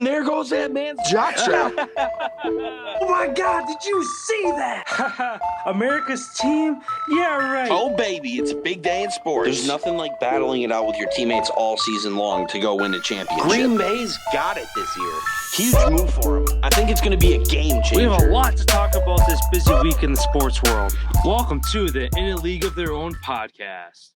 There goes that man's jockstrap. Oh my God, did you see that? America's team? Yeah, right. Oh, baby, it's a big day in sports. There's nothing like battling it out with your teammates all season long to go win a championship. Green Bay's got it this year. Huge move for them. I think it's going to be a game changer. We have a lot to talk about this busy week in the sports world. Welcome to the In a League of Their Own podcast.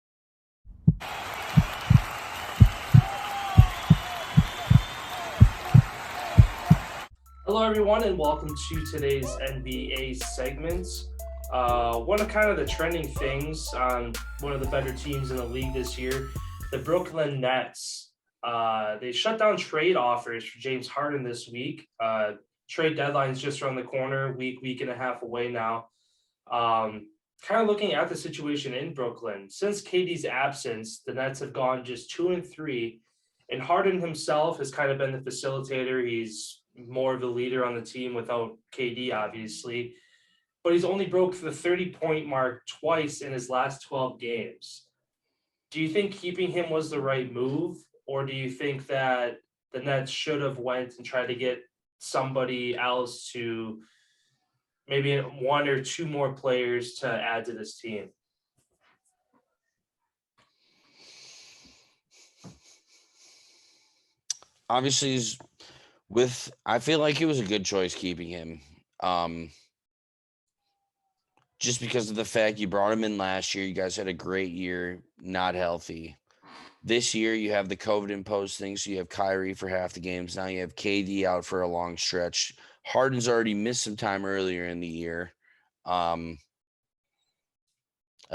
Hello, everyone, and welcome to today's NBA segments. One of kind of the trending things on one of the better teams in the league this year, the Brooklyn Nets. They shut down trade offers for James Harden this week. Trade deadline's just around the corner, week and a half away now. Kind of looking at the situation in Brooklyn, since KD's absence, the Nets have gone just 2-3, and Harden himself has kind of been the facilitator. He's more of the leader on the team without KD, obviously, but he's only broke the 30-point mark twice in his last 12 games. Do you think keeping him was the right move, or do you think that the Nets should have went and tried to get somebody else to maybe one or two more players to add to this team? Obviously, I feel like it was a good choice keeping him. Just because of the fact you brought him in last year. You guys had a great year, not healthy. This year, you have the COVID-imposed thing, so you have Kyrie for half the games. Now you have KD out for a long stretch. Harden's already missed some time earlier in the year. I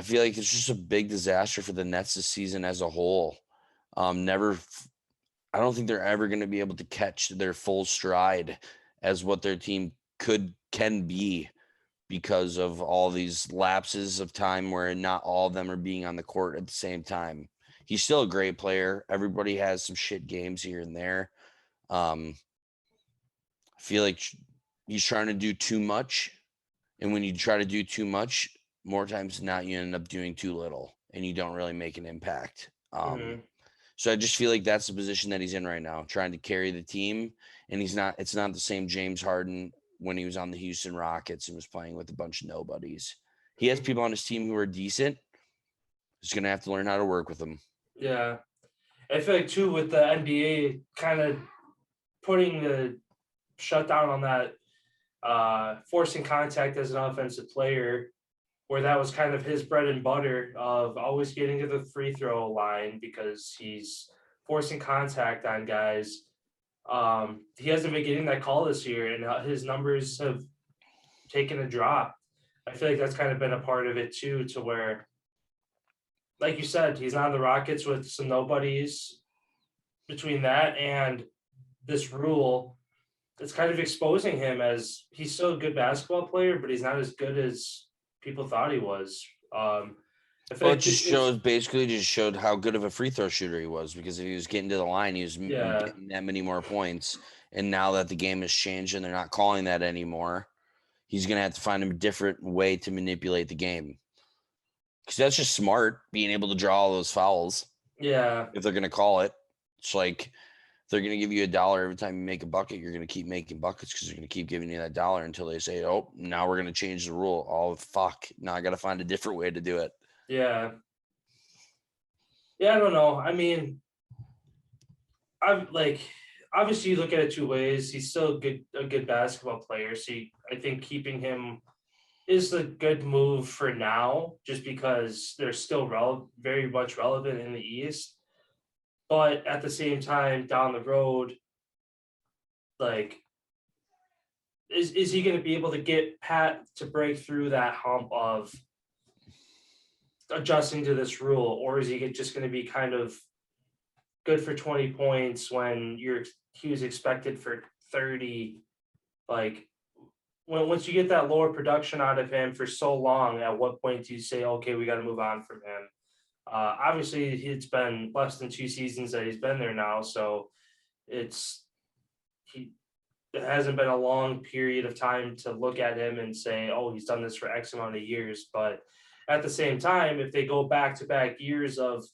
feel like it's just a big disaster for the Nets this season as a whole. I don't think they're ever going to be able to catch their full stride as what their team can be because of all these lapses of time where not all of them are being on the court at the same time. He's still a great player. Everybody has some shit games here and there. I feel like he's trying to do too much. And when you try to do too much, more times than not, you end up doing too little and you don't really make an impact. So I just feel like that's the position that he's in right now, trying to carry the team. And it's not the same James Harden when he was on the Houston Rockets and was playing with a bunch of nobodies. He has people on his team who are decent. He's going to have to learn how to work with them. Yeah. I feel like, too, with the NBA kind of putting the shutdown on that, forcing contact as an offensive player, where that was kind of his bread and butter of always getting to the free throw line because he's forcing contact on guys. He hasn't been getting that call this year, and his numbers have taken a drop. I feel like that's kind of been a part of it too, to where, like you said, he's on the Rockets with some nobodies. Between that and this rule, it's kind of exposing him as he's still a good basketball player, but he's not as good as people thought he was. It just showed how good of a free throw shooter he was, because if he was getting to the line, he was getting that many more points. And now that the game has changed and they're not calling that anymore, he's going to have to find a different way to manipulate the game. Because that's just smart, being able to draw all those fouls. Yeah. If they're going to call it, it's like they're going to give you $1 every time you make a bucket. You're going to keep making buckets because they're going to keep giving you that dollar until they say, oh, now we're going to change the rule. Oh, fuck. Now I got to find a different way to do it. Yeah. Yeah, I don't know. I mean, obviously you look at it two ways. He's still a good basketball player. So I think keeping him is the good move for now, just because they're still very much relevant in the East. But at the same time, down the road, like, is he going to be able to get Pat to break through that hump of adjusting to this rule, or is he just going to be kind of good for 20 points when he was expected for 30? Like, once you get that lower production out of him for so long, at what point do you say, okay, we got to move on from him? Obviously, it's been less than 2 seasons that he's been there now, so it hasn't been a long period of time to look at him and say, oh, he's done this for X amount of years. But at the same time, if they go back-to-back years of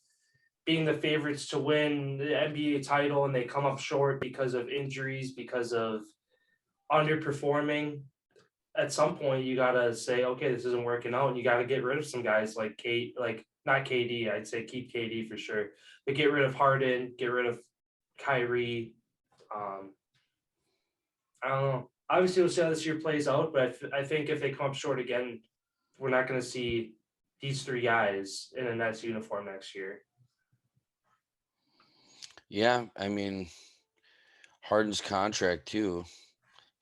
being the favorites to win the NBA title and they come up short because of injuries, because of underperforming. At some point, you gotta say, okay, this isn't working out, and you gotta get rid of some guys like not KD. I'd say keep KD for sure, but get rid of Harden, get rid of Kyrie. I don't know. Obviously, we'll see how this year plays out, but I think if they come up short again, we're not going to see these three guys in a Nets uniform next year. Yeah, I mean, Harden's contract too.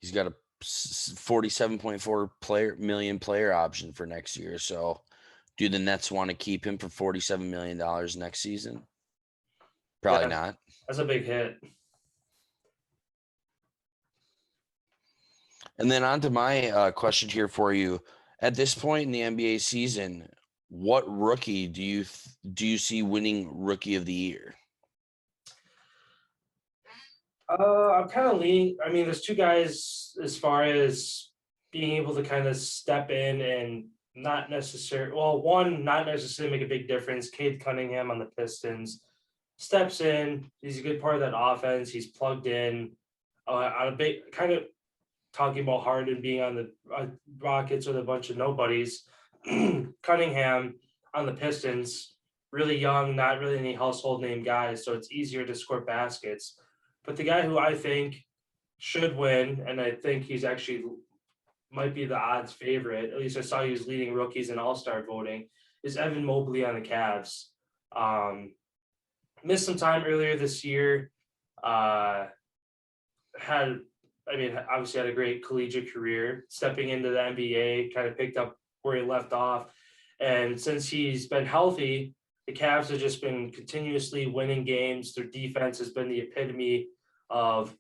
He's got a 47.4 million player option for next year. So, do the Nets want to keep him for $47 million next season? Probably not. That's a big hit. And then on to my question here for you. At this point in the NBA season, what rookie do you see winning Rookie of the Year? I'm kind of leaning. I mean, there's two guys as far as being able to kind of step in and not necessarily. Well, one not necessarily make a big difference. Cade Cunningham on the Pistons steps in. He's a good part of that offense. He's plugged in. On a big kind of talking about Harden being on the Rockets with a bunch of nobodies. Cunningham on the Pistons, really young, not really any household name guys, so it's easier to score baskets. But the guy who I think should win, and I think he's actually might be the odds favorite, at least I saw he was leading rookies in all-star voting, is Evan Mobley on the Cavs. Missed some time earlier this year. Obviously had a great collegiate career. Stepping into the NBA, kind of picked up where he left off. And since he's been healthy, the Cavs have just been continuously winning games. Their defense has been the epitome of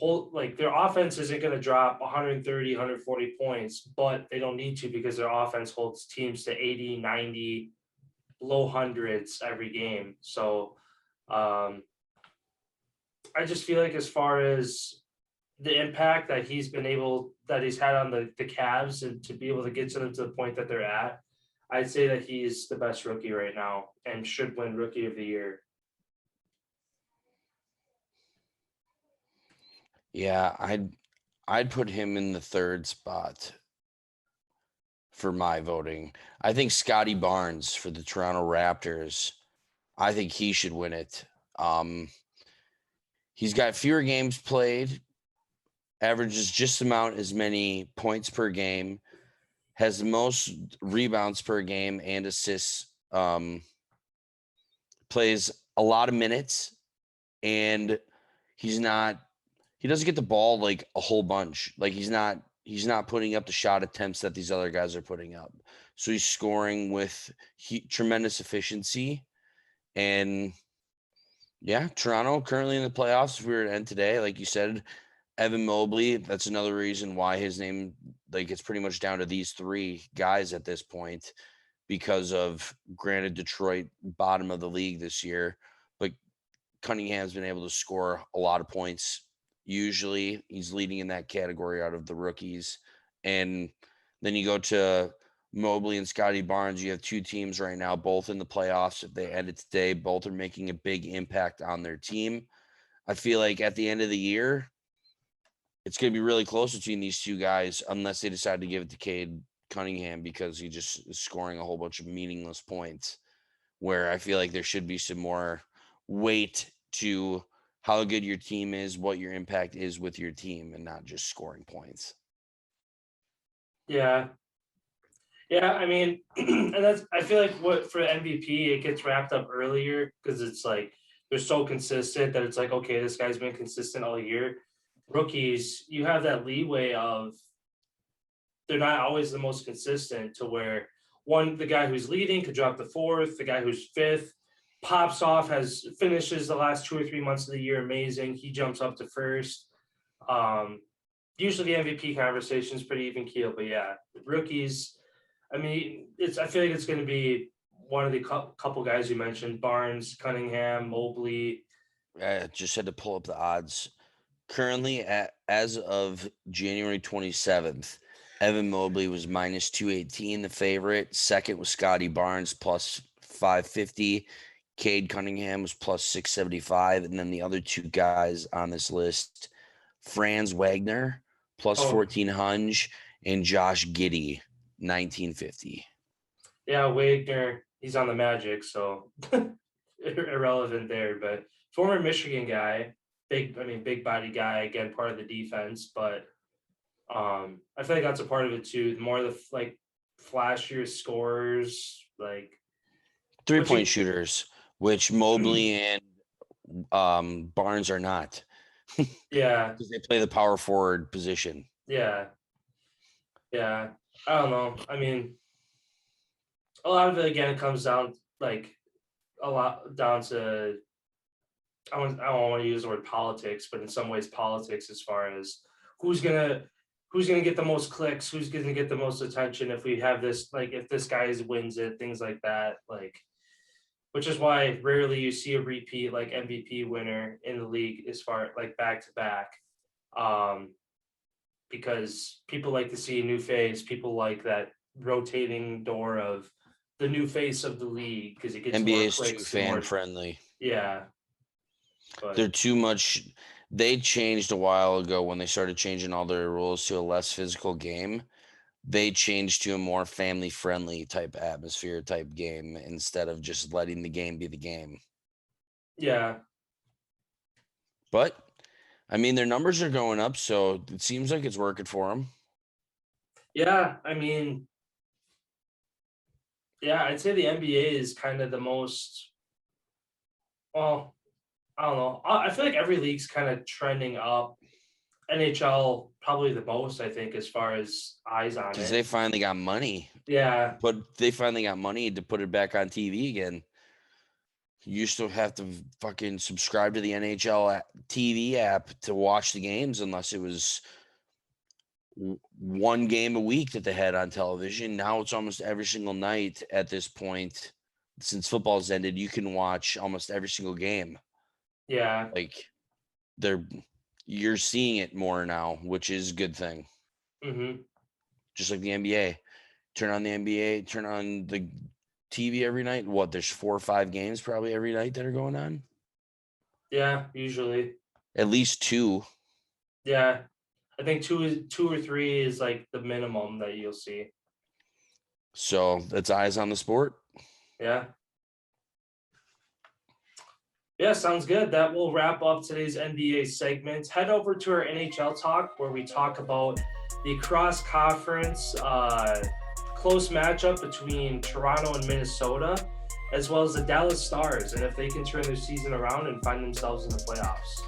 their offense isn't going to drop 130, 140 points, but they don't need to because their offense holds teams to 80, 90, low hundreds every game. So I just feel like as far as the impact that he's had on the Cavs and to be able to get to them to the point that they're at, I'd say that he's the best rookie right now and should win Rookie of the Year. Yeah, I'd put him in the third spot for my voting. I think Scotty Barnes for the Toronto Raptors, I think he should win it. He's got fewer games played, averages just about as many points per game, has the most rebounds per game and assists, plays a lot of minutes, and he doesn't get the ball like a whole bunch. Like he's not putting up the shot attempts that these other guys are putting up. So he's scoring with tremendous efficiency. And yeah, Toronto currently in the playoffs. If we were to end today, like you said, Evan Mobley, that's another reason why his name, like it's pretty much down to these three guys at this point because of, granted, Detroit bottom of the league this year, but Cunningham's been able to score a lot of points. Usually he's leading in that category out of the rookies. And then you go to Mobley and Scotty Barnes. You have two teams right now, both in the playoffs. If they end it today, both are making a big impact on their team. I feel like at the end of the year, it's going to be really close between these two guys unless they decide to give it to Cade Cunningham because he just is scoring a whole bunch of meaningless points, where I feel like there should be some more weight to how good your team is, what your impact is with your team, and not just scoring points. Yeah. Yeah, I mean, and I feel like what for MVP, it gets wrapped up earlier because it's like they're so consistent that it's like, okay, this guy's been consistent all year. Rookies, you have that leeway of they're not always the most consistent to where the guy who's leading could drop the fourth, the guy who's fifth pops off, finishes the last 2 or 3 months of the year amazing. He jumps up to first. Usually the MVP conversation is pretty even keel, but yeah, rookies. I mean, I feel like it's going to be one of the couple guys you mentioned: Barnes, Cunningham, Mobley. I just had to pull up the odds. Currently, as of January 27th, Evan Mobley was minus 218, the favorite. Second was Scotty Barnes plus 550. Cade Cunningham was plus 675. And then the other two guys on this list, Franz Wagner, plus 1400, and Josh Giddey, 1950. Yeah, Wagner, he's on the Magic, so irrelevant there. But former Michigan guy, big body guy, again, part of the defense. But I feel like that's a part of it too. The more the flashier scorers, like 3-point shooters, which Mobley and Barnes are not. Yeah, because they play the power forward position. Yeah. I don't know. I mean, a lot of it again comes down to I don't want to use the word politics, but in some ways politics as far as who's gonna get the most clicks, who's gonna get the most attention if we have this, if this guy wins it, things like that, which is why rarely you see a repeat MVP winner in the league as far back to back, because people like to see a new face, people like that rotating door of the new face of the league because it gets NBA more is too clicks, fan friendly. Yeah. But They're too much. They changed a while ago when they started changing all their rules to a less physical game. They changed to a more family friendly type atmosphere type game instead of just letting the game be the game. Yeah. But I mean, their numbers are going up, so it seems like it's working for them. Yeah, I mean, I'd say the NBA is kind of the most, well, I don't know. I feel like every league's kind of trending up. NHL probably the most, I think, as far as eyes on it. Because they finally got money. Yeah. But they finally got money to put it back on TV again. You used to have to fucking subscribe to the NHL TV app to watch the games unless it was one game a week that they had on television. Now it's almost every single night at this point. Since football's ended, you can watch almost every single game. Yeah. You're seeing it more now, which is a good thing. Mm-hmm. Just like the NBA. Turn on the NBA, turn on the TV every night. There's 4 or 5 games probably every night that are going on? Yeah, usually. At least 2. Yeah. I think 2 or 3 is the minimum that you'll see. So that's eyes on the sport. Yeah. Yeah, sounds good. That will wrap up today's NBA segment. Head over to our NHL talk where we talk about the cross-conference close matchup between Toronto and Minnesota, as well as the Dallas Stars, and if they can turn their season around and find themselves in the playoffs.